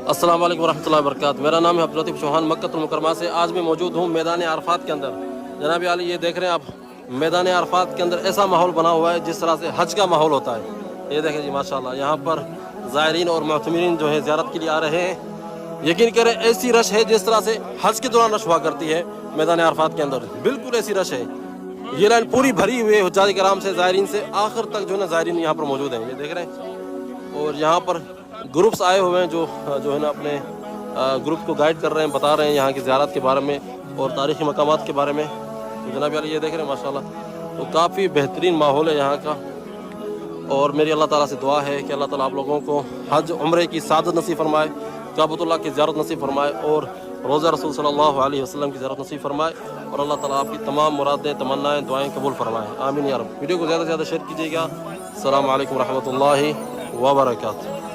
अस्सलाम वालेकुम रहमतुल्लाहि व बरकातहू। मेरा नाम है अब्दुल लतीफ़ चौहान, मक्कतुल मुकर्रमा से। आज मैं मौजूद हूँ मैदान अरफात के अंदर। जनाब आली, ये देख रहे हैं आप, मैदान अरफात के अंदर ऐसा माहौल बना हुआ है जिस तरह से हज का माहौल होता है। ये देखें जी माशाल्लाह, यहाँ पर ज़ायरीन और मुअतमिरीन जो है ज़ियारत के लिए आ रहे हैं। यकीन करें ऐसी रश है जिस तरह से हज के दौरान रश हुआ करती है मैदान अरफात के अंदर, बिल्कुल ऐसी रश है। ये लाइन पूरी भरी हुई है हुज्जाज किराम से, ज़ायरीन से, आखिर तक जो है ना ज़ायरीन यहाँ पर मौजूद हैं। ये देख रहे हैं, और यहाँ पर ग्रुप्स आए हुए हैं जो है ना अपने ग्रुप को गाइड कर रहे हैं, बता रहे हैं यहाँ की ज़ियारत के बारे में और तारीख़ी मकामात के बारे में। तो जनाब यार ये देख रहे हैं माशाल्लाह, तो काफ़ी बेहतरीन माहौल है यहाँ का। और मेरी अल्लाह ताला से दुआ है कि अल्लाह ताला आप लोगों को हज उम्रे की सादत नसीब फरमाए, काबतुल्लाह की ज़ियारत नसीब फरमाए और रोज़ा रसूल सल्लल्लाहु अलैहि वसल्लम की ज़ियारत नसीब फरमाए, और अल्लाह ताला आपकी तमाम मुरादें, तमन्नाएँ, दुआएँ कबूल फरमाएँ। आमीन या रब। वीडियो को ज़्यादा से ज़्यादा शेयर कीजिएगा। अस्सलामु अलैकुम रहमतुल्लाहि व बरकातहू।